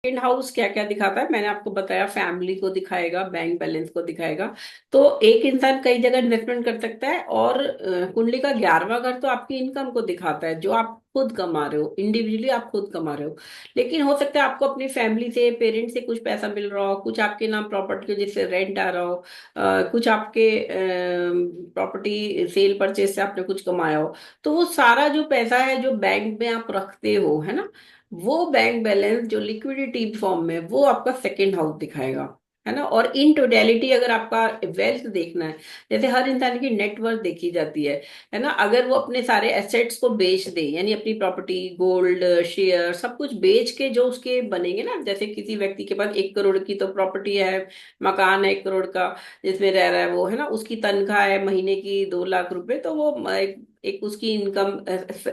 Second house क्या क्या दिखाता है, मैंने आपको बताया। फैमिली को दिखाएगा, बैंक बैलेंस को दिखाएगा। तो एक इंसान कई जगह इन्वेस्टमेंट कर सकता है। और कुंडली का 11वां घर तो आपकी इनकम को दिखाता है, जो आप खुद कमा रहे हो, इंडिविजुअली आप खुद कमा रहे हो। लेकिन हो सकता है आपको अपनी फैमिली से, पेरेंट्स से कुछ पैसा मिल रहा हो, कुछ आपके नाम प्रॉपर्टी हो जिससे रेंट आ रहा हो, कुछ आपके प्रॉपर्टी सेल परचेज से आपने कुछ कमाया हो। तो वो सारा जो पैसा है जो बैंक में आप रखते हो, है ना, वो बैंक बैलेंस जो लिक्विडिटी फॉर्म में, वो आपका सेकेंड हाउस दिखाएगा, है ना। और इन टोटलिटी अगर आपका वेल्थ देखना है, जैसे हर इंसान की नेटवर्थ देखी जाती है ना। अगर वो अपने सारे एसेट्स को बेच दे, यानी अपनी प्रॉपर्टी, गोल्ड, शेयर, सब कुछ बेच के जो उसके बनेंगे ना, जैसे किसी व्यक्ति के पास 1 करोड़ की तो प्रॉपर्टी है, मकान है 1 करोड़ का जिसमें रह रहा है वो, है ना, उसकी तनख्वाह है महीने की 2 लाख रुपए, तो वो एक उसकी इनकम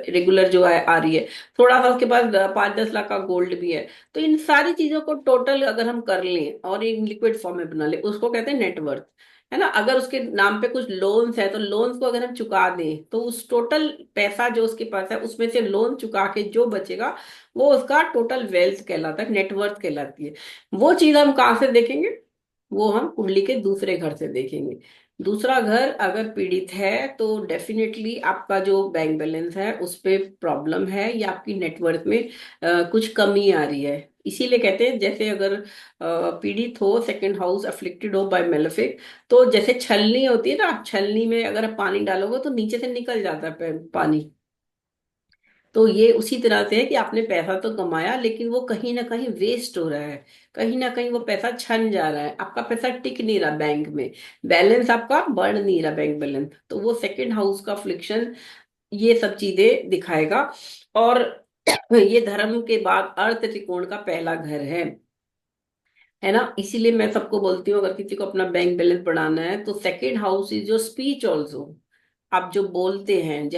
रेगुलर जो है आ रही है। थोड़ा सा उसके पास 5-10 लाख का गोल्ड भी है। तो इन सारी चीजों को टोटल अगर हम कर लें और इन लिक्विड फॉर्म में बना लें, उसको कहते हैं नेटवर्थ, है ना। अगर उसके नाम पे कुछ लोन्स है तो लोन्स को अगर हम चुका दें, तो उस टोटल पैसा जो उसके पास है उसमें से लोन चुका के जो बचेगा, वो उसका टोटल वेल्थ कहलाता है, नेटवर्थ कहलाती है। वो चीज हम कहाँ से देखेंगे? वो हम कुंडली के दूसरे घर से देखेंगे। दूसरा घर अगर पीड़ित है तो डेफिनेटली आपका जो बैंक बैलेंस है उस पे प्रॉब्लम है, या आपकी नेटवर्थ में कुछ कमी आ रही है। इसीलिए कहते हैं, जैसे अगर पीड़ित हो, सेकंड हाउस अफ्लिक्टेड हो बाय मेलेफिक, तो जैसे छलनी होती है ना, छलनी में अगर आप पानी डालोगे तो नीचे से निकल जाता है पानी। तो ये उसी तरह से है कि आपने पैसा तो कमाया, लेकिन वो कहीं ना कहीं वेस्ट हो रहा है, कहीं ना कहीं वो पैसा छन जा रहा है, आपका पैसा टिक नहीं रहा बैंक में, बैलेंस आपका बढ़ नहीं रहा, बैंक बैलेंस। तो वो सेकंड हाउस का फ्लिक्शन ये सब चीजें दिखाएगा। और ये धर्म के बाद अर्थ त्रिकोण का पहला घर है ना। इसीलिए मैं सबको बोलती हूँ, अगर किसी को अपना बैंक बैलेंस बढ़ाना है तो second house is your speech also. आप जो बोलते हैं,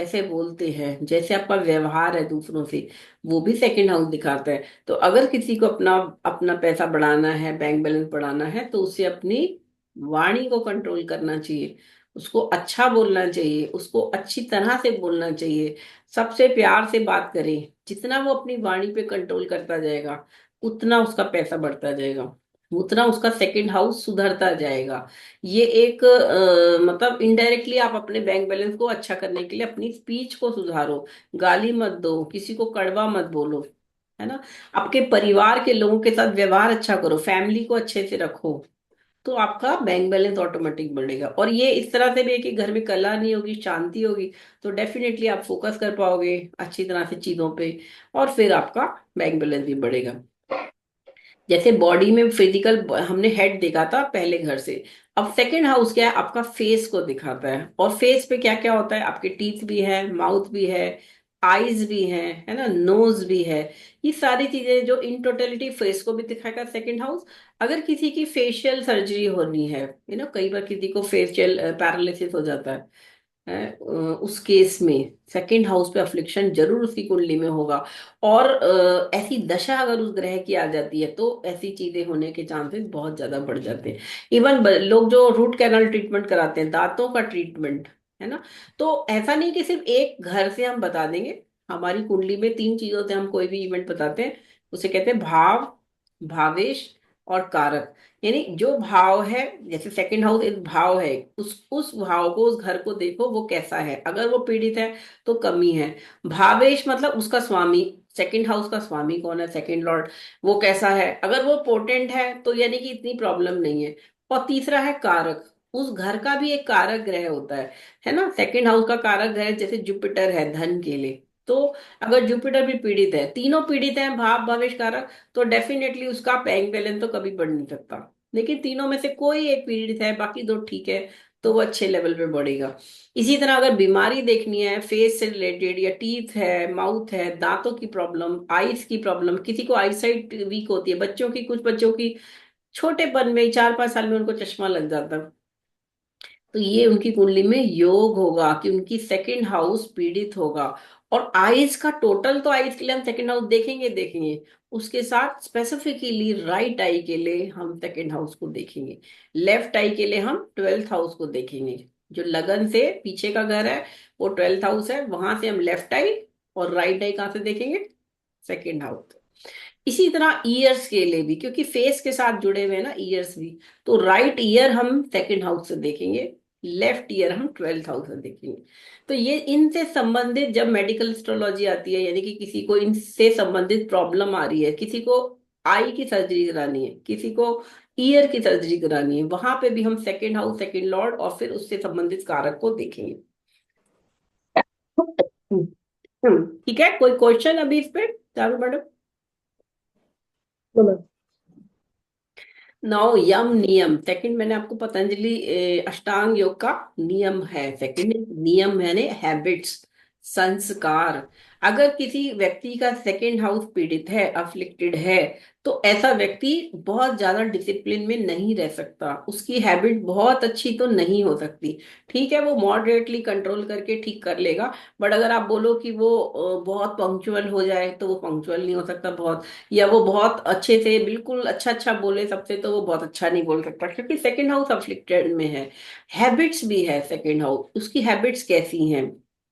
जैसे आपका व्यवहार है दूसरों से, वो भी सेकंड हाउस दिखाता है। तो अगर किसी को अपना अपना पैसा बढ़ाना है, बैंक बैलेंस बढ़ाना है, तो उसे अपनी वाणी को कंट्रोल करना चाहिए, उसको अच्छा बोलना चाहिए, उसको अच्छी तरह से बोलना चाहिए, सबसे प्यार से बात करें। जितना वो अपनी वाणी पे कंट्रोल करता जाएगा, उतना उसका पैसा बढ़ता जाएगा, उतना उसका सेकंड हाउस सुधरता जाएगा। ये एक मतलब इनडायरेक्टली आप अपने बैंक बैलेंस को अच्छा करने के लिए अपनी स्पीच को सुधारो। गाली मत दो, किसी को कड़वा मत बोलो, है ना। आपके परिवार के लोगों के साथ व्यवहार अच्छा करो, फैमिली को अच्छे से रखो, तो आपका बैंक बैलेंस ऑटोमेटिक बढ़ेगा। और ये इस तरह से भी है कि घर में कला नहीं होगी, शांति होगी, तो डेफिनेटली आप फोकस कर पाओगे अच्छी तरह से चीजों पे, और फिर आपका बैंक बैलेंस भी बढ़ेगा। जैसे बॉडी में फिजिकल हमने हेड देखा था पहले घर से, अब सेकंड हाउस क्या है, आपका फेस को दिखाता है। और फेस पे क्या क्या होता है, आपके टीथ भी है, माउथ भी है, आईज भी है ना, नोज भी है। ये सारी चीजें जो इन टोटलिटी फेस को भी दिखाएगा सेकंड हाउस। अगर किसी की फेशियल सर्जरी होनी है, कई बार किसी को फेशियल पैरालिसिस हो जाता है, उस केस में सेकंड हाउस पे अफ्लिक्शन जरूर उसकी कुंडली में होगा। और ऐसी दशा अगर उस ग्रह की आ जाती है, तो ऐसी चीजें होने के चांसेस बहुत ज्यादा बढ़ जाते हैं। इवन लोग जो रूट कैनाल ट्रीटमेंट कराते हैं, दांतों का ट्रीटमेंट, है ना, तो ऐसा नहीं कि सिर्फ एक घर से हम बता देंगे। हमारी कुंडली में 3 चीजों से हम कोई भी इवेंट बताते हैं, उसे कहते हैं भाव, भावेश और कारक। यानी जो भाव है, जैसे सेकंड हाउस एक भाव है, उस भाव को, उस घर को देखो वो कैसा है। अगर वो पीड़ित है तो कमी है। भावेश मतलब उसका स्वामी, सेकंड हाउस का स्वामी कौन है, सेकंड लॉर्ड, वो कैसा है। अगर वो पोटेंट है तो यानी कि इतनी प्रॉब्लम नहीं है। और तीसरा है कारक, उस घर का भी एक कारक ग्रह होता है ना। सेकंड हाउस का कारक ग्रह जैसे जुपिटर है धन के लिए, तो अगर जुपिटर भी पीड़ित है, तीनों पीड़ित हैं, भाव भावेश कारक, तो डेफिनेटली उसका बैंक बैलेंस तो कभी बढ़ नहीं सकता। लेकिन तीनों में से कोई एक पीड़ित है, बाकी दो ठीक है, तो वो अच्छे लेवल पे बढ़ेगा। इसी तरह अगर बीमारी देखनी है फेस से रिलेटेड, या टीथ है, माउथ है, दांतों की प्रॉब्लम, आईज की प्रॉब्लम, किसी को आई साइट वीक होती है, बच्चों की, कुछ बच्चों की छोटेपन में 4-5 साल में उनको चश्मा लग जाता है, तो ये उनकी कुंडली में योग होगा कि उनकी सेकंड हाउस पीड़ित होगा। और आइज का टोटल, तो आइज के लिए हम सेकंड हाउस देखेंगे, उसके साथ स्पेसिफिकली राइट आई के लिए हम सेकंड हाउस को देखेंगे, लेफ्ट आई के लिए हम 12th हाउस को देखेंगे। जो लगन से पीछे का घर है वो 12th हाउस है, वहां से हम लेफ्ट आई, और राइट आई कहाँ से देखेंगे, सेकंड हाउस। इसी तरह ईयर्स के लिए भी, क्योंकि फेस के साथ जुड़े हुए हैं ना ईयर्स भी। तो राइट ईयर हम सेकंड हाउस से देखेंगे, लेफ्ट ईयर हम 12th हाउस से देखेंगे। तो ये इनसे संबंधित जब मेडिकल एस्ट्रोलॉजी आती है, यानी कि किसी को इनसे संबंधित प्रॉब्लम आ रही है, किसी को आई की सर्जरी करानी है, किसी को ईयर की सर्जरी करानी है, वहां पे भी हम सेकंड हाउस, सेकंड लॉर्ड और फिर उससे संबंधित कारक को देखेंगे। ठीक है, कोई क्वेश्चन अभी इस पे चारू मैडम? No ma'am. नौ यम नियम, सेकंड मैंने आपको पतंजलि अष्टांग योग का नियम है। सेकंड नियम यानी हैबिट्स, संस्कार। अगर किसी व्यक्ति का सेकंड हाउस पीड़ित है, अफ्लिक्टेड है, तो ऐसा व्यक्ति बहुत ज्यादा डिसिप्लिन में नहीं रह सकता, उसकी हैबिट बहुत अच्छी तो नहीं हो सकती। ठीक है, वो मॉडरेटली कंट्रोल करके ठीक कर लेगा, बट अगर आप बोलो कि वो बहुत पंक्चुअल हो जाए, तो वो पंक्चुअल नहीं हो सकता बहुत। या वो बहुत अच्छे से बिल्कुल अच्छा अच्छा बोले सबसे, तो वो बहुत अच्छा नहीं बोल सकता, क्योंकि सेकंड हाउस अफ्लिक्टेड में है। हैबिट्स भी है सेकंड हाउस, उसकी हैबिट्स कैसी हैं,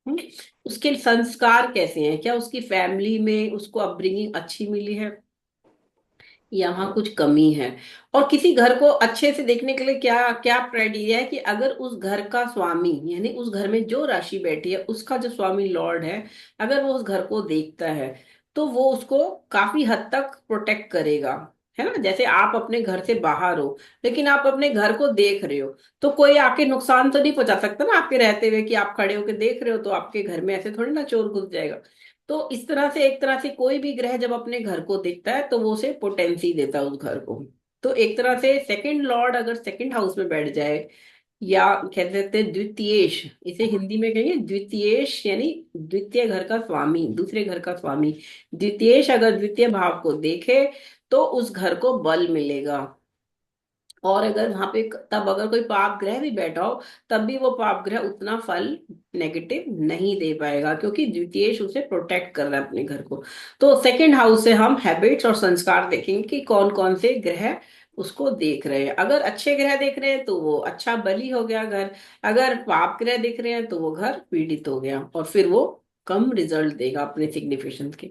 हम्म, उसके संस्कार कैसे हैं, क्या उसकी फैमिली में उसको अपब्रिंगिंग अच्छी मिली है, या वहां कुछ कमी है। और किसी घर को अच्छे से देखने के लिए क्या क्या क्राइटेरिया है, कि अगर उस घर का स्वामी, यानी उस घर में जो राशि बैठी है उसका जो स्वामी लॉर्ड है, अगर वो उस घर को देखता है, तो वो उसको काफी हद तक प्रोटेक्ट करेगा। है ना, जैसे आप अपने घर से बाहर हो, लेकिन आप अपने घर को देख रहे हो, तो कोई आके नुकसान तो नहीं पहुंचा सकता ना आपके रहते हुए, कि आप खड़े होके देख रहे हो तो आपके घर में ऐसे थोड़ी ना चोर घुस जाएगा। तो इस तरह से, एक तरह से कोई भी ग्रह जब अपने घर को देखता है, तो वो उसे पोटेंसी देता है उस घर को। तो एक तरह से सेकंड लॉर्ड अगर सेकंड हाउस में बैठ जाए, या कह सकते हैं द्वितीयेश, इसे हिंदी में कहेंगे द्वितीयेश, यानी द्वितीय घर का स्वामी, दूसरे घर का स्वामी। द्वितीयेश अगर द्वितीय भाव को देखे, तो उस घर को बल मिलेगा। और अगर वहां पे तब अगर कोई पाप ग्रह भी बैठा हो, तब भी वो पाप ग्रह उतना फल नेगेटिव नहीं दे पाएगा, क्योंकि द्वितीयेश उसे प्रोटेक्ट कर रहा है अपने घर को। तो सेकंड हाउस से हम हैबिट्स और संस्कार देखेंगे कि कौन कौन से ग्रह उसको देख रहे हैं। अगर अच्छे ग्रह देख रहे हैं तो वो अच्छा बली हो गया घर, अगर पाप ग्रह देख रहे हैं तो वो घर पीड़ित हो गया, और फिर वो कम रिजल्ट देगा अपने सिग्निफिकेंस के।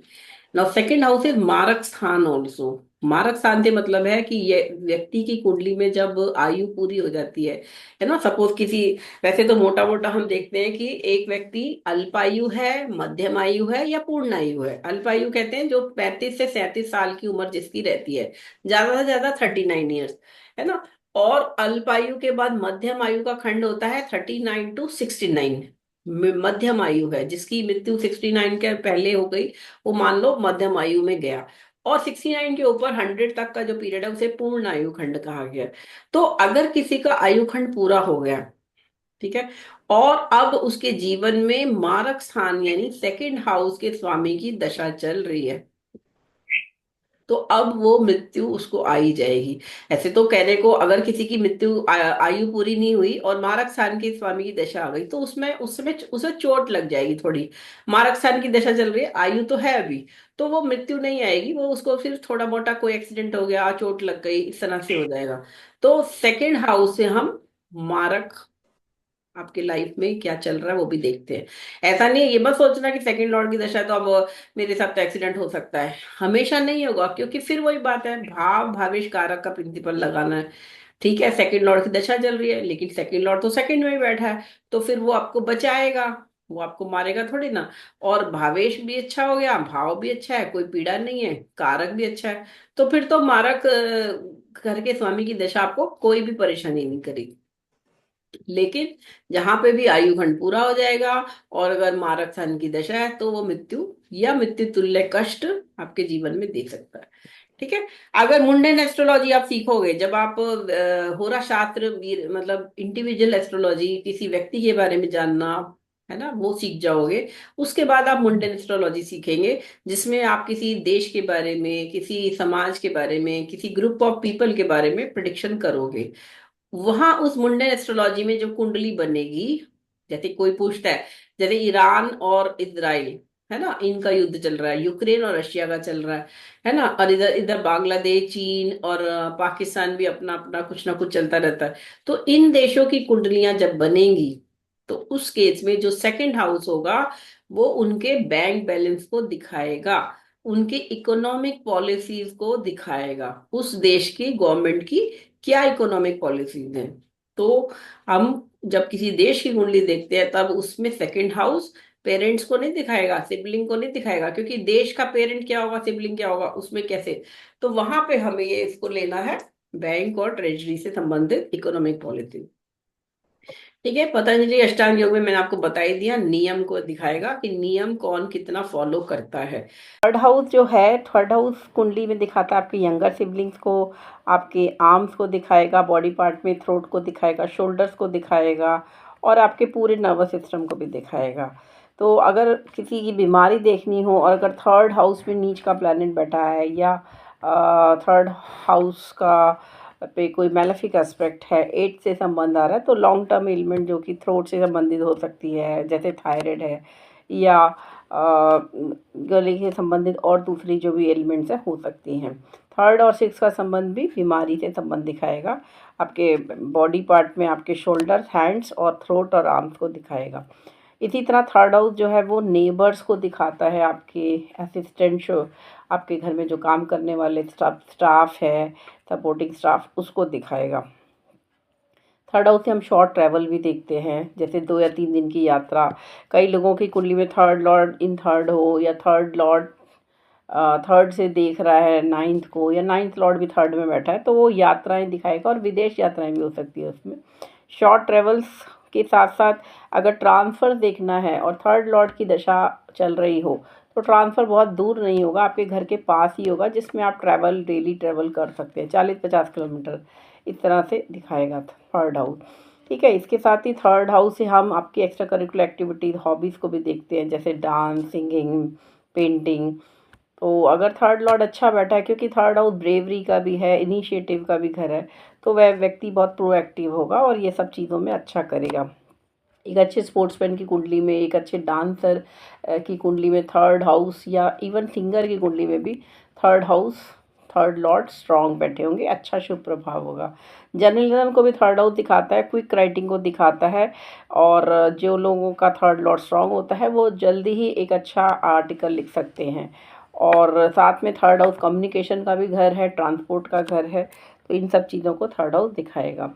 नाउ सेकंड हाउस इज मारक स्थान ऑल्सो। मारक स्थान से मतलब है कि ये व्यक्ति की कुंडली में जब आयु पूरी हो जाती है ना, सपोज किसी, वैसे तो मोटा मोटा हम देखते हैं कि एक व्यक्ति अल्पायु है, मध्यम आयु है, या पूर्ण आयु है। अल्पायु कहते हैं जो 35 से 37 साल की उम्र जिसकी रहती है, ज्यादा से ज्यादा 39 ईयर्स, है ना। और अल्पायु के बाद मध्यम आयु का खंड होता है 39 to 69। मध्यम आयु है जिसकी मृत्यु 69 के पहले हो गई, वो मान लो मध्यम आयु में गया। और 69 के ऊपर 100 तक का जो पीरियड है उसे पूर्ण आयु खंड कहा गया है। तो अगर किसी का आयु खंड पूरा हो गया, ठीक है, और अब उसके जीवन में मारक स्थान यानी सेकंड हाउस के स्वामी की दशा चल रही है, तो अब वो मृत्यु उसको आ ही जाएगी। ऐसे तो कहने को, अगर किसी की मृत्यु आयु पूरी नहीं हुई और मारक स्थान के स्वामी की दशा आ गई, तो उसमें उस समय उसे चोट लग जाएगी थोड़ी। मारक स्थान की दशा चल रही है, आयु तो है अभी, तो वो मृत्यु नहीं आएगी, वो उसको सिर्फ थोड़ा मोटा कोई एक्सीडेंट हो गया, चोट लग गई, इस तरह से हो जाएगा। तो सेकेंड हाउस से हम मारक, आपके लाइफ में क्या चल रहा है वो भी देखते हैं। ऐसा नहीं है, ये मत सोचना कि सेकंड लॉर्ड की दशा है तो अब मेरे साथ तो एक्सीडेंट हो सकता है, हमेशा नहीं होगा, क्योंकि फिर वही बात है, भाव भावेश कारक का प्रिंसिपल लगाना है। ठीक है, सेकंड लॉर्ड की दशा चल रही है, लेकिन सेकंड लॉर्ड तो सेकंड में ही बैठा है, तो फिर वो आपको बचाएगा, वो आपको मारेगा थोड़ी ना। और भावेश भी अच्छा हो गया, भाव भी अच्छा है, कोई पीड़ा नहीं है, कारक भी अच्छा है, तो फिर तो मारक घर के स्वामी की दशा आपको कोई भी परेशानी नहीं करेगी। लेकिन जहां पे भी आयु खंड पूरा हो जाएगा, और अगर मारक सन की दशा है, तो वो मृत्यु या मृत्यु तुल्य कष्ट आपके जीवन में दे सकता है। ठीक है, अगर मुंडन एस्ट्रोलॉजी आप सीखोगे, जब आप होरा शास्त्र मतलब इंडिविजुअल एस्ट्रोलॉजी, किसी व्यक्ति के बारे में जानना, है ना, वो सीख जाओगे, उसके बाद आप मुंडन एस्ट्रोलॉजी सीखेंगे, जिसमें आप किसी देश के बारे में, किसी समाज के बारे में, किसी ग्रुप ऑफ पीपल के बारे में प्रिडिक्शन करोगे। वहां उस मुंडन एस्ट्रोलॉजी में जो कुंडली बनेगी, जैसे कोई पूछता है, जैसे ईरान और इजराइल, है ना, इनका युद्ध चल रहा है, यूक्रेन और रशिया का चल रहा है ना, और इधर इधर बांग्लादेश, चीन और पाकिस्तान भी अपना अपना कुछ ना कुछ चलता रहता है। तो इन देशों की कुंडलियां जब बनेंगी, तो उस केस में जो सेकंड हाउस होगा, वो उनके बैंक बैलेंस को दिखाएगा। उनकी इकोनॉमिक पॉलिसीज को दिखाएगा, उस देश की गवर्नमेंट की क्या इकोनॉमिक पॉलिसीज हैं। तो हम जब किसी देश की कुंडली देखते हैं तब उसमें सेकंड हाउस पेरेंट्स को नहीं दिखाएगा, सिबलिंग को नहीं दिखाएगा, क्योंकि देश का पेरेंट क्या होगा, सिबलिंग क्या होगा, उसमें कैसे। तो वहां पे हमें ये इसको लेना है, बैंक और ट्रेजरी से संबंधित इकोनॉमिक पॉलिसी। ठीक है, पतंजलि अष्टांग योग में मैंने आपको बता ही दिया, नियम को दिखाएगा कि नियम कौन कितना फॉलो करता है। थर्ड हाउस जो है, थर्ड हाउस कुंडली में दिखाता है आपके यंगर सिबलिंग्स को, आपके आर्म्स को दिखाएगा, बॉडी पार्ट में थ्रोट को दिखाएगा, शोल्डर्स को दिखाएगा, और आपके पूरे नर्वस सिस्टम को भी दिखाएगा। तो अगर किसी की बीमारी देखनी हो, और अगर थर्ड हाउस में नीच का प्लैनेट बैठा है, या थर्ड हाउस का पे कोई मैलेफिक एस्पेक्ट है, एट से संबंध आ रहा है, तो लॉन्ग टर्म एलिमेंट जो कि थ्रोट से संबंधित हो सकती है, जैसे थायराइड है, या गले से संबंधित और दूसरी जो भी एलिमेंट्स है हो सकती हैं। थर्ड और सिक्स का संबंध भी बीमारी से संबंध दिखाएगा, आपके बॉडी पार्ट में आपके शोल्डर्स, हैंड्स और थ्रोट और आर्म्स को दिखाएगा। इसी तरह थर्ड हाउस जो है वो नेबर्स को दिखाता है, आपके असिस्टेंट जो आपके घर में जो काम करने वाले स्टाफ है, सपोर्टिंग स्टाफ, उसको दिखाएगा। थर्ड हाउस से हम शॉर्ट ट्रैवल भी देखते हैं, जैसे 2 या 3 दिन की यात्रा। कई लोगों की कुंडली में थर्ड लॉर्ड इन थर्ड हो, या थर्ड लॉर्ड थर्ड से देख रहा है नाइन्थ को, या नाइन्थ लॉर्ड भी थर्ड में बैठा है, तो वो यात्राएं दिखाएगा, और विदेश यात्राएं भी हो सकती है उसमें। शॉर्ट ट्रेवल्स के साथ साथ अगर ट्रांसफ़र देखना है और थर्ड लॉर्ड की दशा चल रही हो, तो ट्रांसफ़र बहुत दूर नहीं होगा, आपके घर के पास ही होगा, जिसमें आप ट्रैवल डेली ट्रैवल कर सकते हैं 40-50 किलोमीटर, इस तरह से दिखाएगा थर्ड हाउस। ठीक है, इसके साथ ही थर्ड हाउस से हम आपकी एक्स्ट्रा करिकुलर एक्टिविटीज़, हॉबीज़ को भी देखते हैं, जैसे डांस, सिंगिंग, पेंटिंग। तो अगर थर्ड लॉर्ड अच्छा बैठा है, क्योंकि थर्ड हाउस ब्रेवरी का भी है, इनिशिएटिव का भी घर है, तो वह व्यक्ति बहुत प्रोएक्टिव होगा और ये सब चीज़ों में अच्छा करेगा। एक अच्छे स्पोर्ट्समैन की कुंडली में, एक अच्छे डांसर की कुंडली में थर्ड हाउस, या इवन सिंगर की कुंडली में भी third house, third Lord strong बैठे होंगे, अच्छा शुभ प्रभाव होगा। जर्नलिज्म को भी थर्ड हाउस दिखाता है, क्विक राइटिंग को दिखाता है, और जो लोगों का थर्ड लॉर्ड स्ट्रांग होता है वो जल्दी ही एक अच्छा आर्टिकल लिख सकते हैं। और साथ में थर्ड हाउस कम्युनिकेशन का भी घर है, ट्रांसपोर्ट का घर है, तो इन सब चीज़ों को थर्ड हाउस दिखाएगा।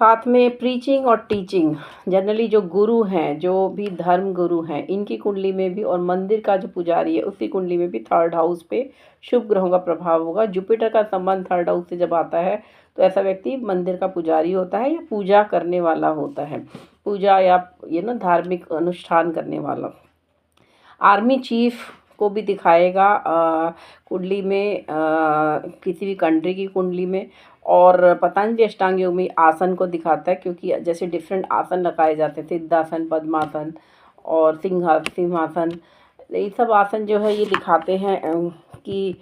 साथ में प्रीचिंग और टीचिंग, जनरली जो गुरु हैं, जो भी धर्म गुरु हैं, इनकी कुंडली में भी, और मंदिर का जो पुजारी है उसकी कुंडली में भी थर्ड हाउस पे शुभ ग्रहों का प्रभाव होगा। जुपिटर का संबंध थर्ड हाउस से जब आता है, तो ऐसा व्यक्ति मंदिर का पुजारी होता है, या पूजा करने वाला होता है, पूजा या ये ना धार्मिक अनुष्ठान करने वाला। आर्मी चीफ को भी दिखाएगा कुंडली में, किसी भी कंट्री की कुंडली में। और पतंजलि अष्टांग योग में आसन को दिखाता है, क्योंकि जैसे डिफरेंट आसन लगाए जाते हैं, सिद्धासन, पद्मासन और सिंहासन, ये सब आसन जो है ये दिखाते हैं कि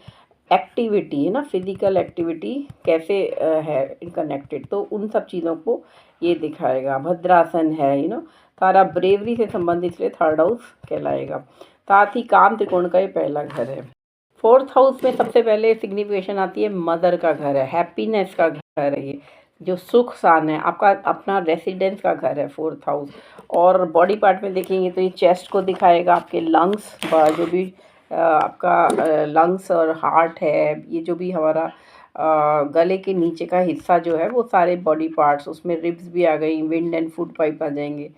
एक्टिविटी है ना, फिजिकल एक्टिविटी कैसे है कनेक्टेड, तो उन सब चीज़ों को ये दिखाएगा। भद्रासन है, सारा ब्रेवरी से संबंधित, इसलिए थर्ड हाउस कहलाएगा। साथ ही काम त्रिकोण का ये पहला घर है। फोर्थ हाउस में सबसे पहले सिग्निफिकेशन आती है मदर का घर है, हैप्पीनेस का घर है, ये जो सुख शान है, आपका अपना रेसिडेंस का घर है फोर्थ हाउस। और बॉडी पार्ट में देखेंगे तो ये चेस्ट को दिखाएगा, आपके लंग्स, जो भी आपका लंग्स और हार्ट है, ये जो भी हमारा गले के नीचे का हिस्सा जो है, वो सारे बॉडी पार्ट्स, उसमें रिब्स भी आ गई, विंड एंड फूड पाइप आ जाएंगे,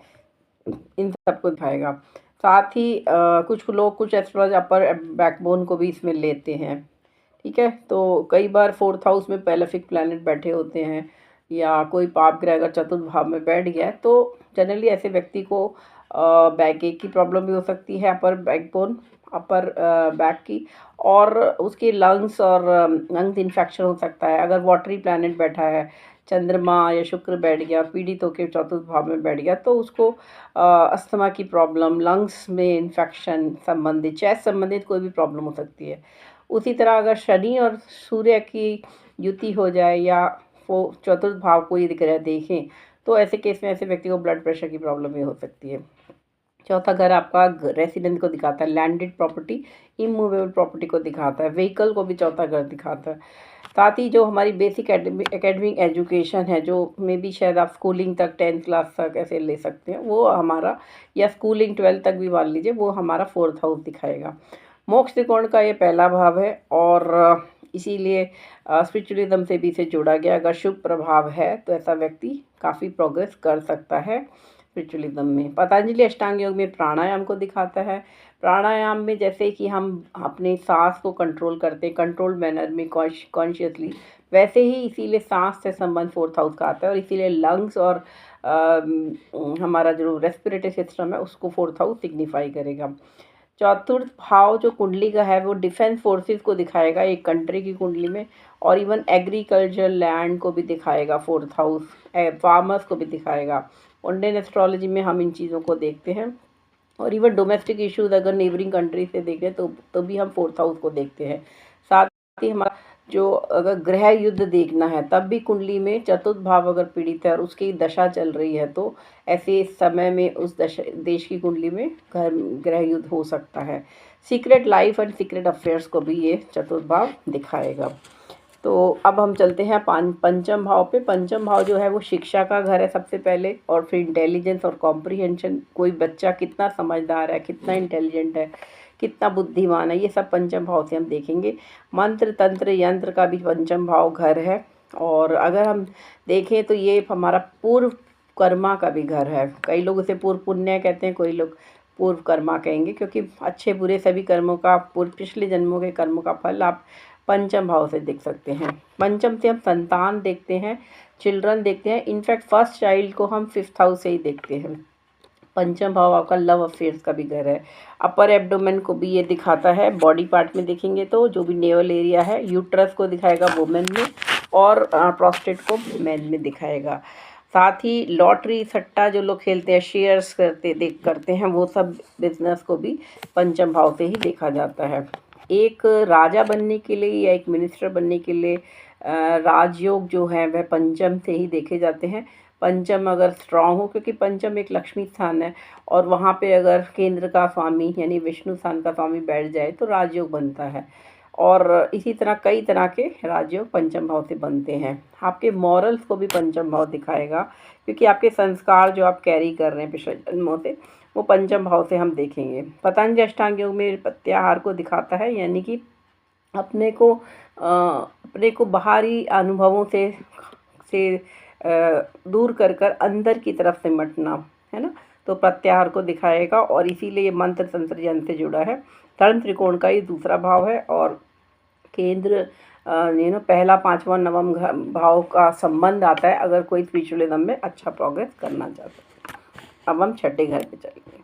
इन सबको दिखाएगा। साथ ही कुछ लोग, कुछ एस्ट्रोलॉजर अपर बैकबोन को भी इसमें लेते हैं। ठीक है, तो कई बार फोर्थ हाउस में पेलेफिक प्लैनेट बैठे होते हैं, या कोई पाप ग्रह अगर चतुर्थ भाव में बैठ गया है, तो जनरली ऐसे व्यक्ति को बैक एक की प्रॉब्लम भी हो सकती है, अपर बैकबोन, अपर बैक की, और उसके लंग्स और लंग्स इन्फेक्शन हो सकता है। अगर वाटरी प्लैनेट बैठा है, चंद्रमा या शुक्र बैठ गया, पीड़ित होकर चतुर्थ भाव में बैठ गया, तो उसको अस्थमा की प्रॉब्लम, लंग्स में इन्फेक्शन संबंधित, चेस्ट संबंधित कोई भी प्रॉब्लम हो सकती है। उसी तरह अगर शनि और सूर्य की युति हो जाए, या वो चतुर्थ भाव को ये ग्रह देखें, तो ऐसे केस में ऐसे व्यक्ति को ब्लड प्रेशर की प्रॉब्लम भी हो सकती है। चौथा घर आपका रेसिडेंस को दिखाता है, लैंडेड प्रॉपर्टी, इमूवेबल प्रॉपर्टी को दिखाता है, व्हीकल को भी चौथा घर दिखाता है। साथ ही जो हमारी बेसिक एकेडमिक एजुकेशन है, जो मे बी शायद आप स्कूलिंग तक, 10th क्लास तक ऐसे ले सकते हैं, वो हमारा, या स्कूलिंग 12th तक भी मान लीजिए, वो हमारा फोर्थ हाउस दिखाएगा। मोक्ष त्रिकोण का ये पहला भाव है और इसीलिए स्पिरिचुअलिज्म से भी इसे जोड़ा गया। अगर शुभ प्रभाव है तो ऐसा व्यक्ति काफ़ी प्रोग्रेस कर सकता है स्पिरिचुअलिज्म में। पतंजलि अष्टांग योग में प्राणायाम को दिखाता है। प्राणायाम में जैसे कि हम अपने सांस को कंट्रोल करते हैं कंट्रोल मैनर में कॉन्शियसली, वैसे ही इसीलिए सांस से संबंध फोर्थ हाउस का आता है और इसीलिए लंग्स और हमारा जो रेस्पिरेटरी सिस्टम है उसको फोर्थ हाउस सिग्निफाई करेगा। चतुर्थ भाव जो कुंडली का है वो डिफेंस फोर्सेस को दिखाएगा एक कंट्री की कुंडली में, और इवन एग्रीकल्चर लैंड को भी दिखाएगा फोर्थ हाउस, फार्मर्स को भी दिखाएगा। इंडियन एस्ट्रोलॉजी में हम इन चीज़ों को देखते हैं। और इवन डोमेस्टिक इश्यूज अगर नेबरिंग कंट्री से देखें तो भी हम फोर्थ हाउस को देखते हैं। साथ ही हमारा जो अगर गृह युद्ध देखना है तब भी कुंडली में चतुर्थ भाव अगर पीड़ित है और उसकी दशा चल रही है तो ऐसे समय में उस देश की कुंडली में गृह युद्ध हो सकता है। Secret life and secret affairs को भी ये चतुर्थ भाव दिखाएगा। तो अब हम चलते हैं पंचम भाव पे। पंचम भाव जो है वो शिक्षा का घर है सबसे पहले, और फिर इंटेलिजेंस और कॉम्प्रिहेंशन, कोई बच्चा कितना समझदार है, कितना इंटेलिजेंट है, कितना बुद्धिमान है, ये सब पंचम भाव से हम देखेंगे। मंत्र तंत्र यंत्र का भी पंचम भाव घर है। और अगर हम देखें तो ये हमारा पूर्व कर्मा का भी घर है। कई लोग उसे पूर्व पुण्य कहते हैं, कोई लोग पूर्व कर्मा कहेंगे, क्योंकि अच्छे बुरे सभी कर्मों का पूर्व पिछले जन्मों के कर्मों का फल आप पंचम भाव से देख सकते हैं। पंचम से हम संतान देखते हैं, चिल्ड्रन देखते हैं। इनफैक्ट फर्स्ट चाइल्ड को हम फिफ्थ हाउस से ही देखते हैं। पंचम भाव आपका लव अफेयर्स का भी घर है। अपर एब्डोमेन को भी ये दिखाता है। बॉडी पार्ट में देखेंगे तो जो भी नेवल एरिया है, यूट्रस को दिखाएगा वुमेन में, और प्रोस्टेट को मेन में दिखाएगा। साथ ही लॉटरी सट्टा जो लोग खेलते हैं, शेयर्स करते हैं, वो सब बिजनेस को भी पंचम भाव से ही देखा जाता है। एक राजा बनने के लिए या एक मिनिस्टर बनने के लिए राजयोग जो है वह पंचम से ही देखे जाते हैं। पंचम अगर स्ट्रांग हो, क्योंकि पंचम एक लक्ष्मी स्थान है, और वहाँ पे अगर केंद्र का स्वामी यानी विष्णु स्थान का स्वामी बैठ जाए तो राजयोग बनता है। और इसी तरह कई तरह के राजयोग पंचम भाव से बनते हैं। आपके मॉरल्स को भी पंचम भाव दिखाएगा, क्योंकि आपके संस्कार जो आप कैरी कर रहे हैं पिछले जन्मों से, वो पंचम भाव से हम देखेंगे। पतंजलि अष्टांग योग में प्रत्याहार को दिखाता है, यानी कि अपने को बाहरी अनुभवों से दूर कर अंदर की तरफ सिमटना, है ना, तो प्रत्याहार को दिखाएगा। और इसीलिए ये मंत्र तंत्र यंत्र से जुड़ा है। धर्म त्रिकोण का ये दूसरा भाव है, और केंद्र पहला पांचवा नवम भाव का संबंध आता है अगर कोई स्पिरिचुअलिज्म में अच्छा प्रोग्रेस करना चाहता है। अब हम छठे घर पे चलेंगे।